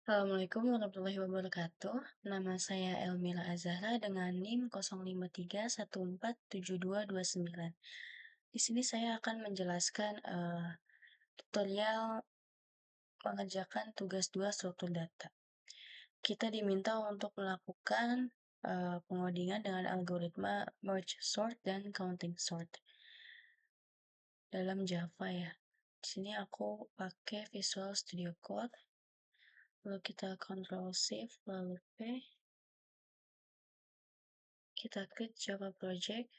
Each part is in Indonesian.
Assalamualaikum warahmatullahi wabarakatuh. Nama saya Elmira Azahra dengan NIM 0531472299. Di sini saya akan menjelaskan tutorial mengerjakan tugas 2 struktur data. Kita diminta untuk melakukan pengodingan dengan algoritma merge sort dan counting sort dalam Java ya. Di sini aku pakai Visual Studio Code. Lalu kita Ctrl Shift lalu P. Kita klik Java Project,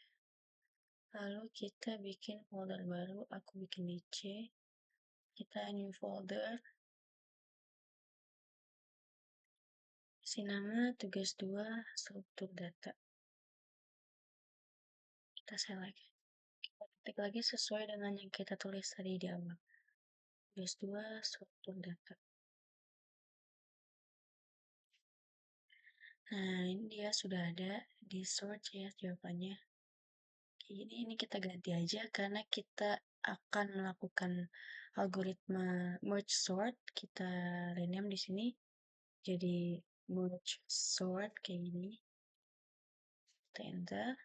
lalu kita bikin folder baru, aku bikin di C, kita new folder, isi nama tugas 2 struktur data, kita select, kita ketik lagi sesuai dengan yang kita tulis tadi di awal, tugas 2 struktur data. Nah, ini dia sudah ada di search ya jawabannya. Ini kita ganti aja karena kita akan melakukan algoritma merge sort, kita rename di sini jadi merge sort kayak gini. Kita enter.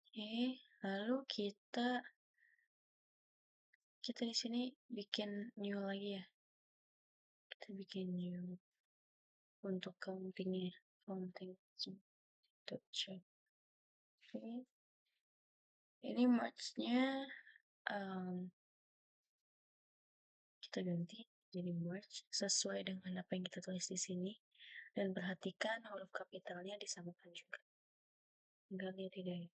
Oke, lalu kita di sini bikin new lagi ya. Kita bikin new untuk countingnya, counting check. Oke. Ini merge-nya kita ganti jadi merge sesuai dengan apa yang kita tulis di sini, dan perhatikan huruf kapitalnya disamakan juga agar dia tidak.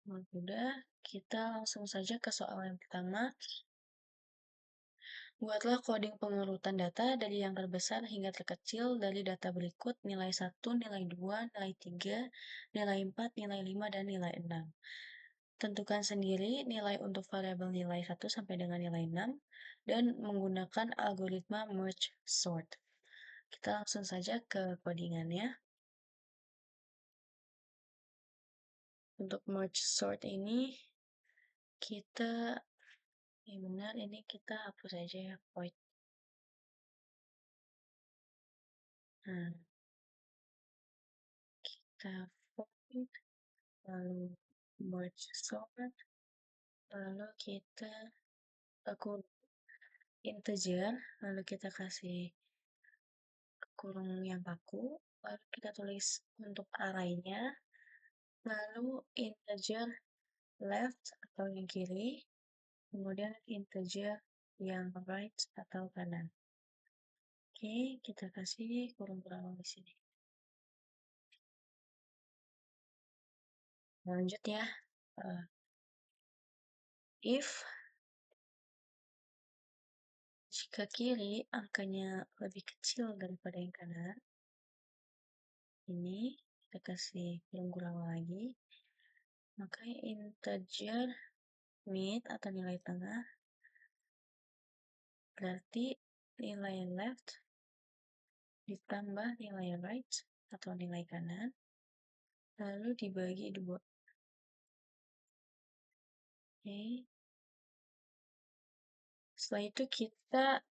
Nah, sudah, kita langsung saja ke soal yang pertama. Buatlah coding pengurutan data dari yang terbesar hingga terkecil dari data berikut: nilai 1, nilai 2, nilai 3, nilai 4, nilai 5, dan nilai 6. Tentukan sendiri nilai untuk variabel nilai 1 sampai dengan nilai 6 dan menggunakan algoritma merge sort. Kita langsung saja ke codingannya. Untuk merge sort ini kita benar ini kita hapus aja ya void. Nah, kita void lalu merge sort, lalu kita kurung integer, lalu kita kasih kurung yang kaku, lalu kita tulis untuk arraynya, lalu integer left atau yang kiri, kemudian integer yang right atau kanan. Oke, kita kasih kurung perawang di sini. Lanjut ya. If jika kiri angkanya lebih kecil daripada yang kanan, ini kita kasih kurung perawang lagi, maka integer mid atau nilai tengah berarti nilai left ditambah nilai right atau nilai kanan, lalu dibagi 2. Oke. Setelah itu kita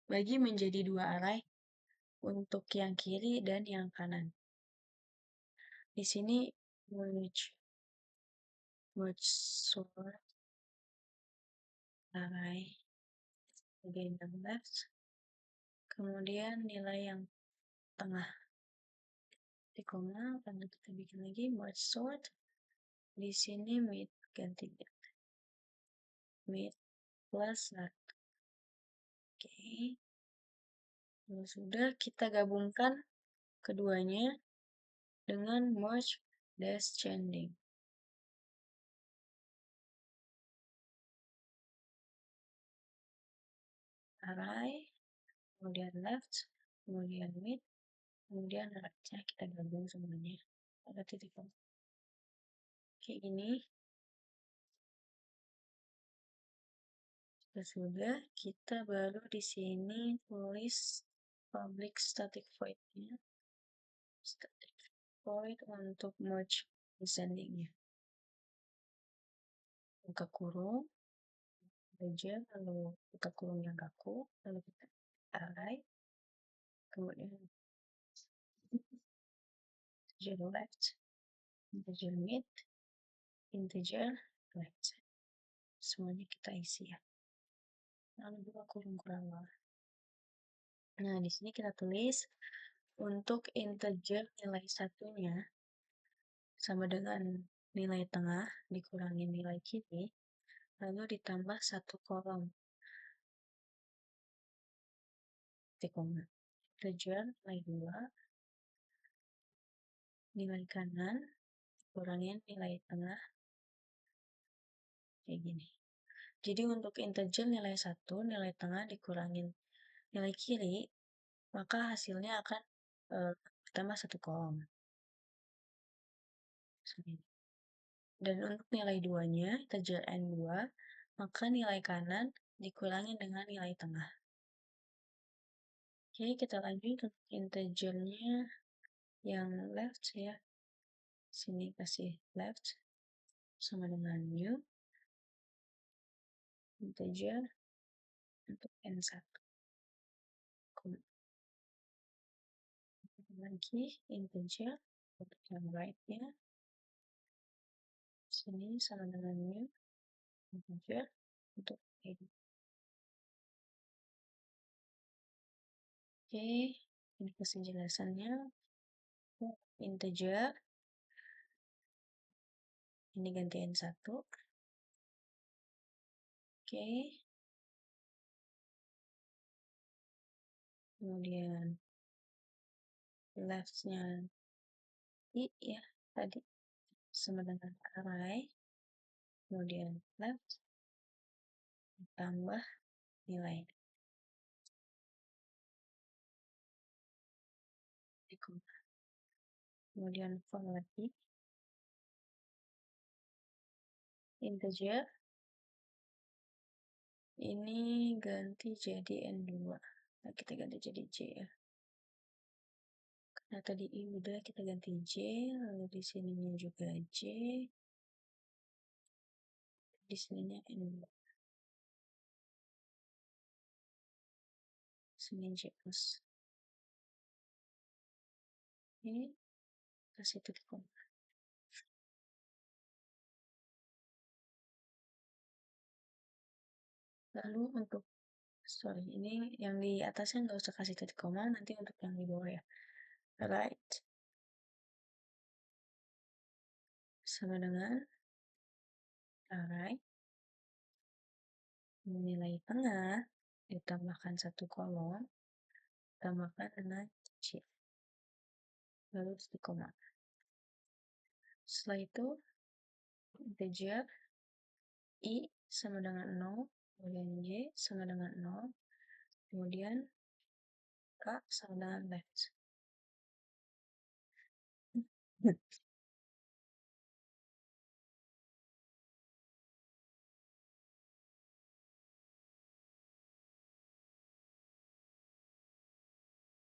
bagi menjadi 2 array untuk yang kiri dan yang kanan. Di sini merge sort array bagian yang left, kemudian nilai yang tengah di koma, lalu kita bikin lagi merge sort. Di sini mid ganti mid plus left. Oke. Kalau sudah, kita gabungkan keduanya dengan merge descending. Array, kemudian left, kemudian mid, kemudian right-nya kita gabung semuanya pada titik koma. Kayak gini. Sudah, kita baru di sini tulis public static void-nya. Static void untuk merge descending-nya. Buka kurung, integer, lalu kita kurung yang kaku, lalu kita array, kemudian integer left, integer mid, integer right. Semuanya kita isi ya. Lalu dua kurung bawah. Nah, di sini kita tulis untuk integer nilai satunya sama dengan nilai tengah dikurangi nilai kiri, lalu ditambah satu kolom. Titik koma. Integer nilai 2, nilai kanan kurangi nilai tengah, kayak gini. Jadi untuk integer nilai 1, nilai tengah dikurangin nilai kiri, maka hasilnya akan bertambah satu kolom. Dan untuk nilai 2-nya, integer N2, maka nilai kanan dikurangi dengan nilai tengah. Oke, kita lanjut untuk integernya yang left ya. Sini kasih left sama dengan new integer untuk N1. Lagi integer untuk yang right-nya. Sini sama dengan new integer untuk N. Oke, ini penjelasannya. Integer ini ganti N1. Oke. Kemudian left-nya I ya tadi sama dengan array. Kemudian left tambah nilai. Kemudian for lagi integer ini ganti jadi N2. Nah, kita ganti jadi J ya. Karena tadi I udah kita ganti J, lalu di sininya juga J. Di sininya N2. Sini J plus. Ini kasih titik koma. Lalu untuk ini yang di atasnya nggak usah kasih titik koma, nanti untuk yang di bawah ya. Right sama dengan array nilai tengah ditambahkan satu kolom tambahkan dengan C lalu titik koma. Setelah itu integer I sama dengan 0, kemudian Y sama dengan 0, kemudian K sama dengan left.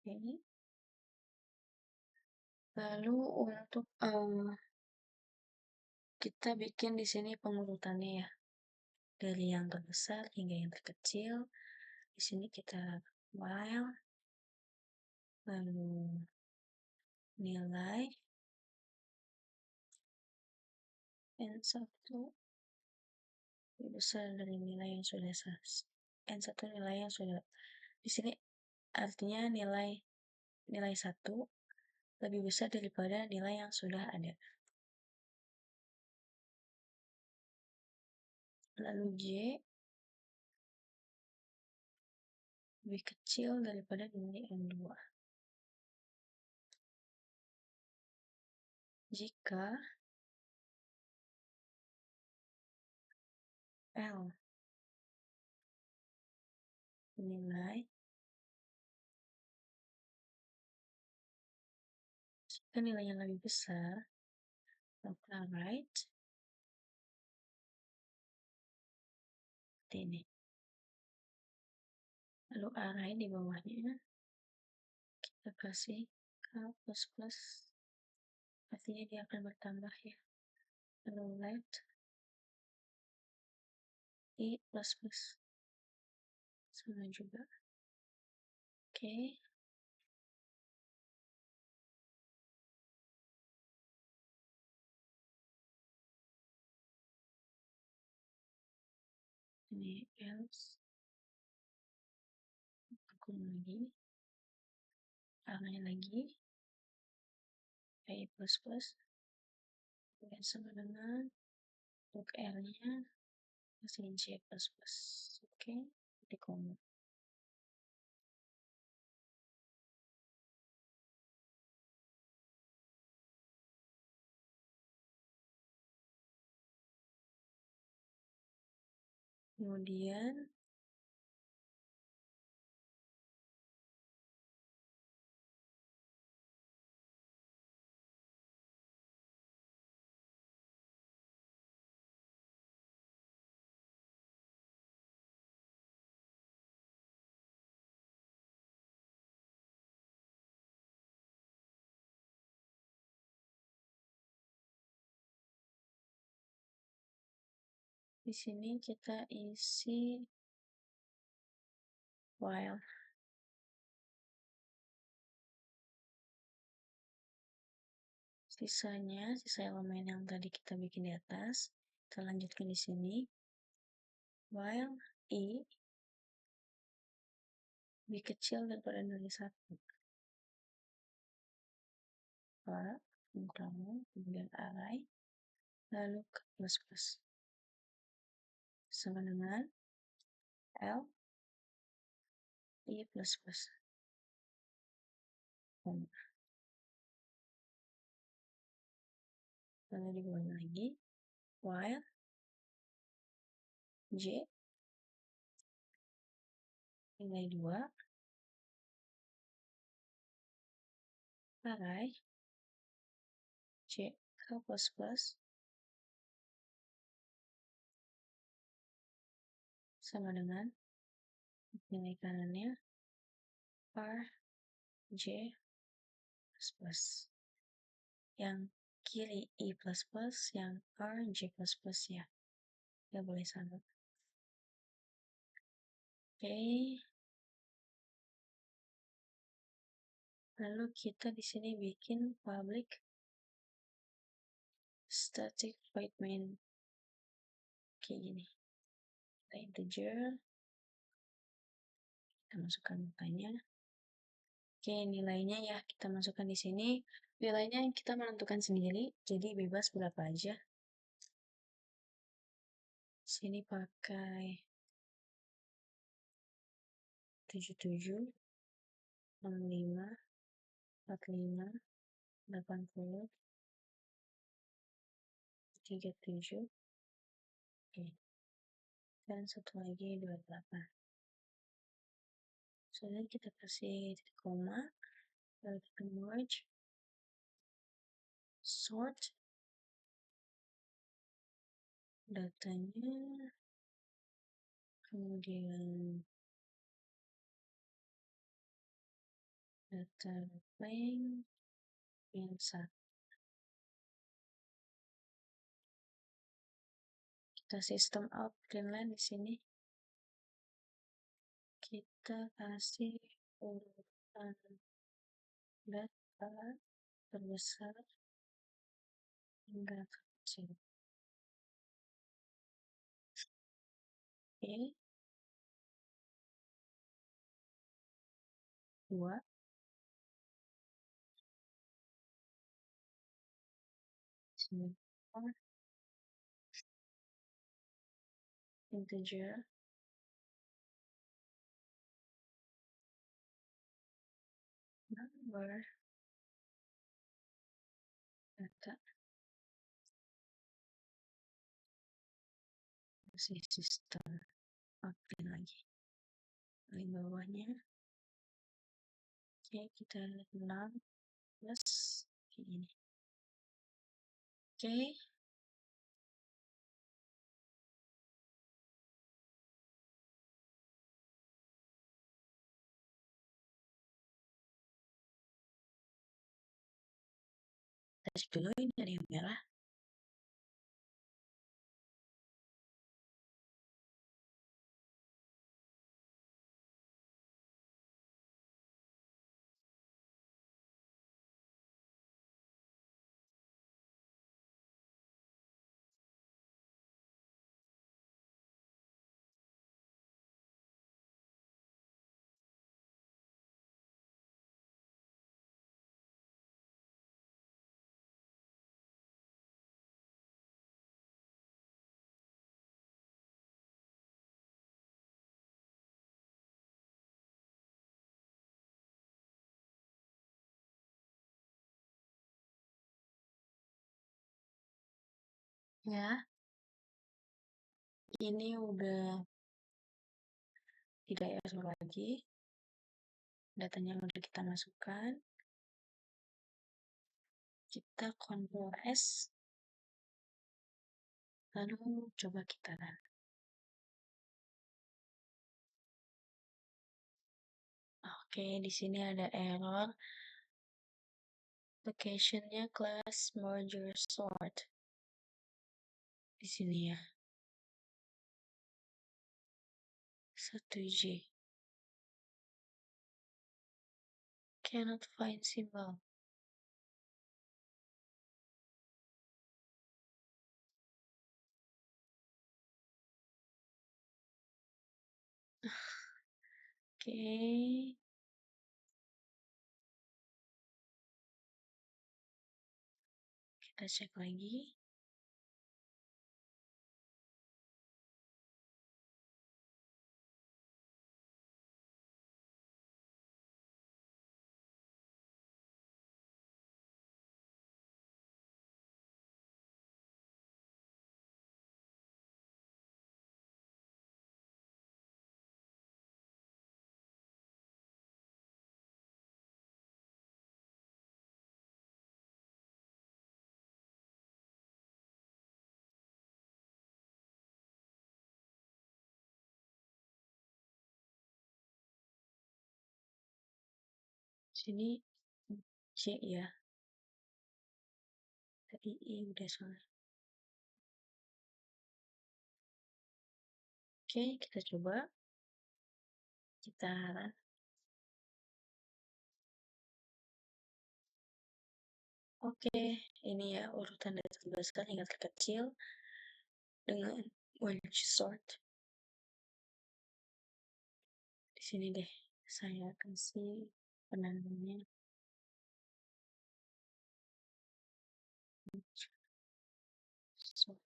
Ini lalu untuk kita bikin di sini pengurutannya ya, dari yang terbesar hingga yang terkecil. Di sini kita while lalu nilai N1 lebih besar dari nilai yang sudah N1 nilai yang sudah di sini artinya nilai 1 lebih besar daripada nilai yang sudah ada. Lalu J lebih kecil daripada nilai N2. Jika L nilai jika nilainya lebih besar, maka right seperti ini. Lalu array di bawahnya kita kasih K plus artinya dia akan bertambah ya. Lalu left I plus sama juga. Oke, ini else, aku lagi, lagi, I plus, dan sama dengan untuk R-nya masih J plus. Oke, di koma. Kemudian di sini kita isi while. Sisa elemen yang tadi kita bikin di atas, kita lanjutkan di sini. While I lebih kecil daripada nilai 1. Kamu, kemudian array, lalu ke plus. Sama dengan L, I plus. Lalu dibuang lagi, while J nilai 2, array J ke plus sama dengan nilai kanannya R J plus. Yang kiri I plus, yang R J plus ya. Ya boleh sama. Oke. Lalu kita di sini bikin public static void main kayak gini. Kita integer, kita masukkan nilainya. Oke, nilainya ya kita masukkan di sini. Nilainya kita menentukan sendiri, jadi bebas berapa aja. Sini pakai 77, 65, 45, 80, 37. Oke. Dan satu lagi 28. Soalnya kita kasih titik koma, lalu kita merge, sort, datanya, kemudian data length yang 1. Kita system out printline di sini. Kita kasih urutan data terbesar hingga kecil. Oke. 2. Sini. Integer. Number. Data. Masih sistem update lagi. Di bawahnya. Oke, kita lihat 6 plus kayak gini. Oke. Kita cek dulu ini ada yang merah. Ya, ini udah tidak error lagi. Datanya udah kita masukkan. Kita Ctrl S, lalu coba kita run. Oke, di sini ada error. Location-nya class merger sort. Di sini ya. 1J. Cannot find symbol. Oke. Kita cek lagi. Sini C ya. Tadi I udah soalnya. Oke, kita coba. Kita run. Oke, ini ya urutan data terbesar hingga terkecil dengan wedge sort. Di sini deh, saya kasih penandanya wedge sort.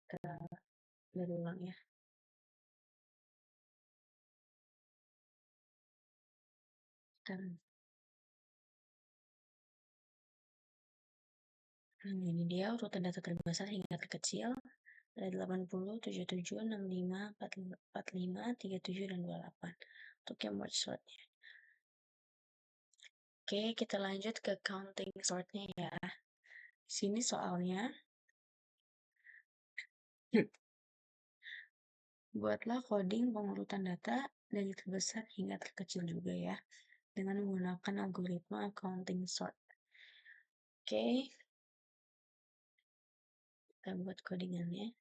Kita berulang ya. Dan ini dia urutan data terbesar hingga terkecil. Ada 80, 77, 65, 45, 37, dan 28. Untuk yang merge sortnya. Oke, kita lanjut ke counting sortnya ya. Di sini soalnya, buatlah coding pengurutan data dari terbesar hingga terkecil juga ya, dengan menggunakan algoritma counting sort. Oke, kita buat codingannya.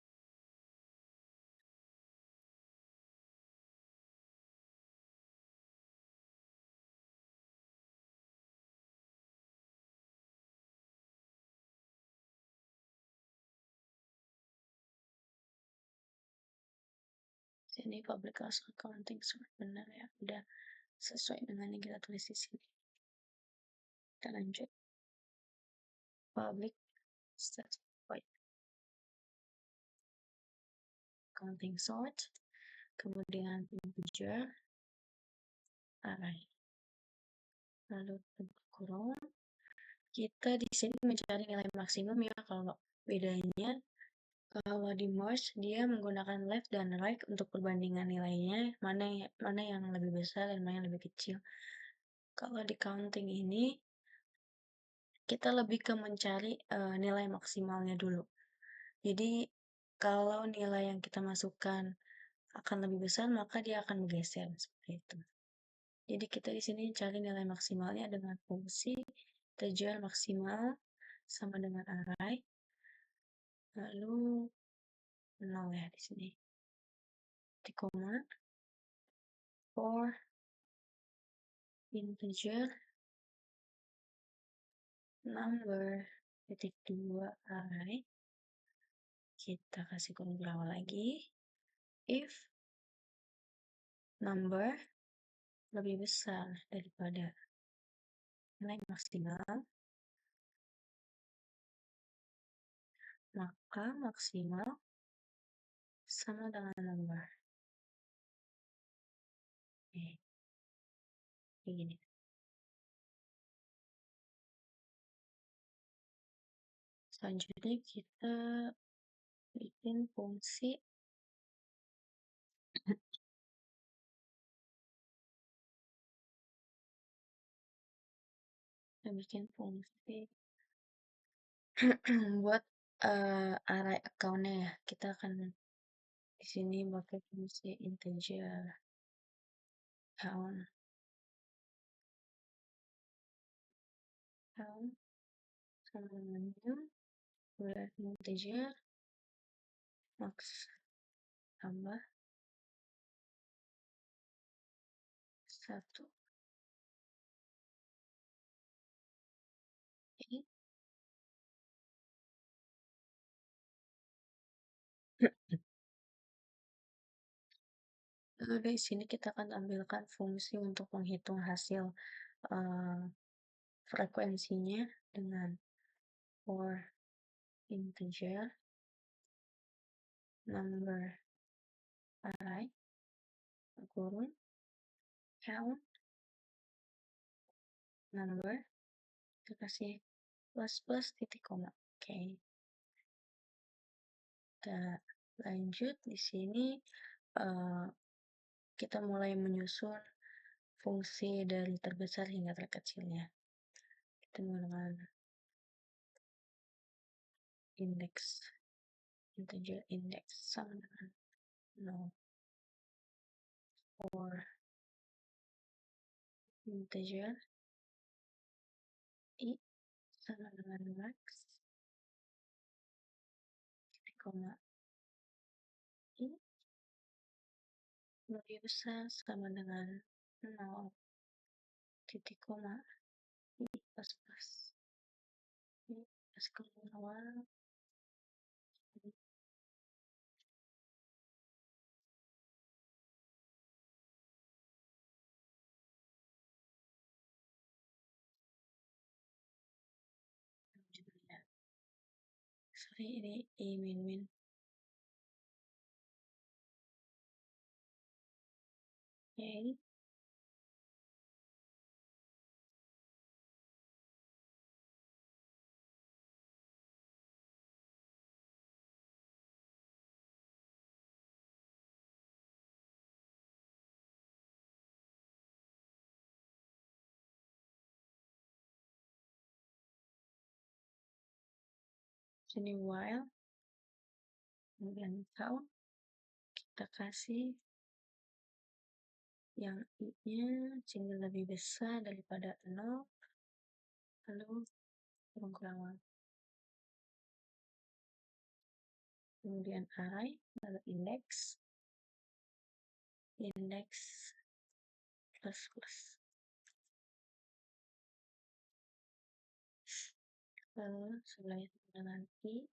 Sini public class counting sort benar ya, udah sesuai dengan yang kita tulis di sini. Kita lanjut. Public static void counting sort, kemudian integer array. Lalu kurung. Kita di sini mencari nilai maksimum ya, kalau bedanya kalau di merge dia menggunakan left dan right untuk perbandingan nilainya, mana yang lebih besar dan mana yang lebih kecil. Kalau di counting ini kita lebih ke mencari nilai maksimalnya dulu. Jadi kalau nilai yang kita masukkan akan lebih besar, maka dia akan bergeser seperti itu. Jadi kita di sini cari nilai maksimalnya dengan fungsi integer maksimal sama dengan array, lalu 0 ya di sini. Di koma for integer number titik 2 array, kita kasih kurung berawal lagi. If number lebih besar daripada nilai maksimal, maka maksimal sama dengan number. Oke, kayak gini. Selanjutnya kita bikin fungsi buat array account-nya ya. Kita akan di sini pakai fungsi integer count sama dengan new bulan integer max tambah 1. Jadi di sini kita akan tampilkan fungsi untuk menghitung hasil eh, frekuensinya dengan for integer number array kurung count number kita kasih plus titik koma. Oke, kita lanjut di sini eh, kita mulai menyusun fungsi dari terbesar hingga terkecilnya. Kita menggunakan indeks integer index sama dengan 0 for integer i sama dengan max titik koma i lebih besar sama dengan 0 titik koma i plus plus i plus keluar judulnya. Sorry, ini i min min. Oke, sini while kemudian count kita kasih yang i-nya jika lebih besar daripada 0 lalu kurang kemudian array lalu indeks plus plus lalu sebelahnya dengan i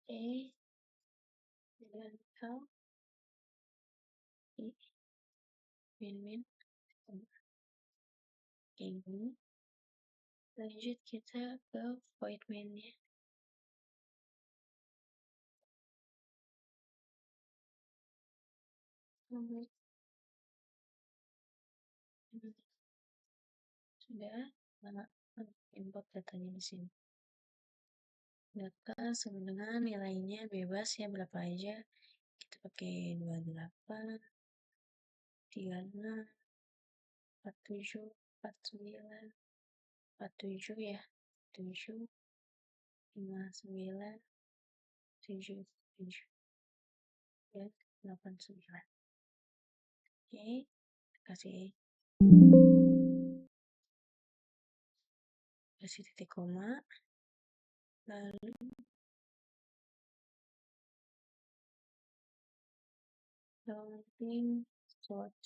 e dengan count i min min ini lanjut kita ke void main-nya. Sudah import datanya di sini. Data sama dengan nilainya bebas ya berapa aja. Kita pakai 28, 36, 47, 49, 47 ya. 7, 59, 7, 7, dan 89. Oke, kasih titik koma lalu counting sort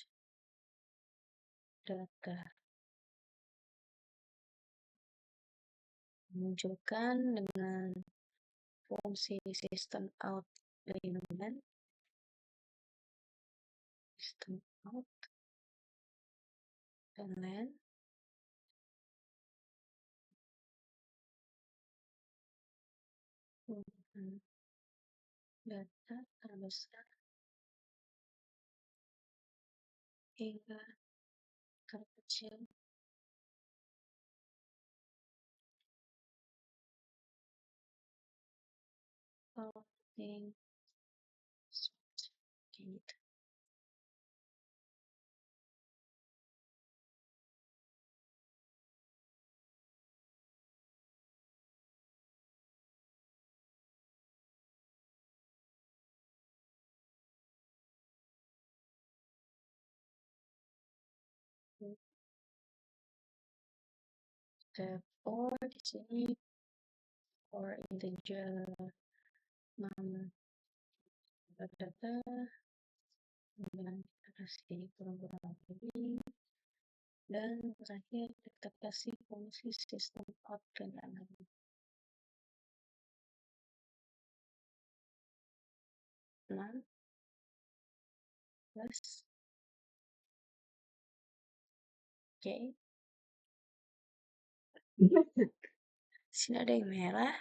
data munculkan dengan fungsi system out dengan system out dan len data terbesar hingga terkecil clothing, kayak gitu. Step 4 di sini for integer number data kemudian kita kasih kurang-kurang ini dan terakhir kita kasih fungsi sistem out dan analog. Nah, plus oke. Sini ada yang merah.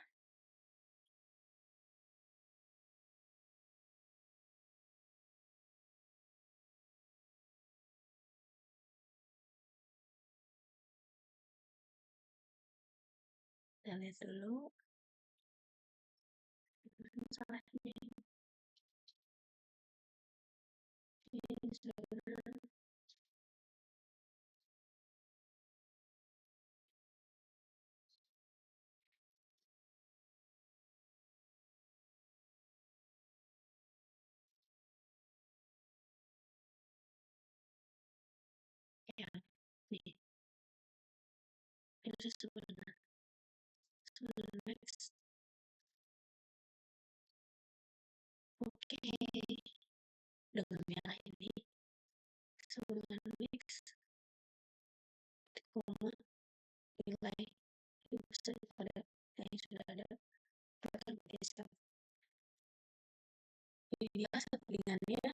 Kita lihat dulu salahnya. Ini sudah benar. Ya, nih. Itu sudah benar. Sudah next. Oke. Dengan merah ini sebelum mix koma nilai lebih besar daripada yang sudah ada bahkan bisa ini dia settingannya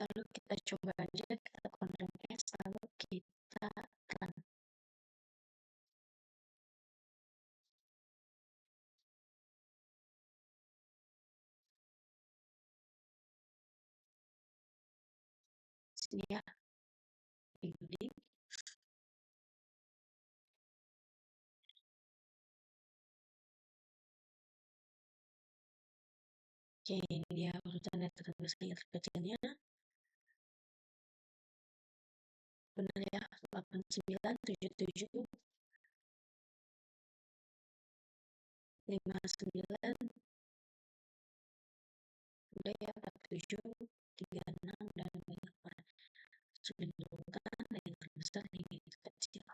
lalu kita coba aja kita Ctrl S lalu kita run sini ya ini oke ini dia urutan data terbesar terkecilnya benar ya 8977 59 udah ya 47 36 dan 8 sudah diurutan dari terbesar hingga terkecil.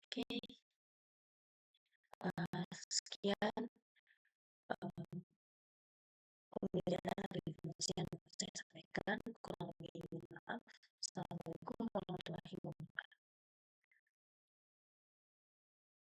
Oke, sekian pembelajaran dari fungsi yang saya sampaikan. Kurang lebih maaf. Assalamualaikum warahmatullahi wabarakatuh.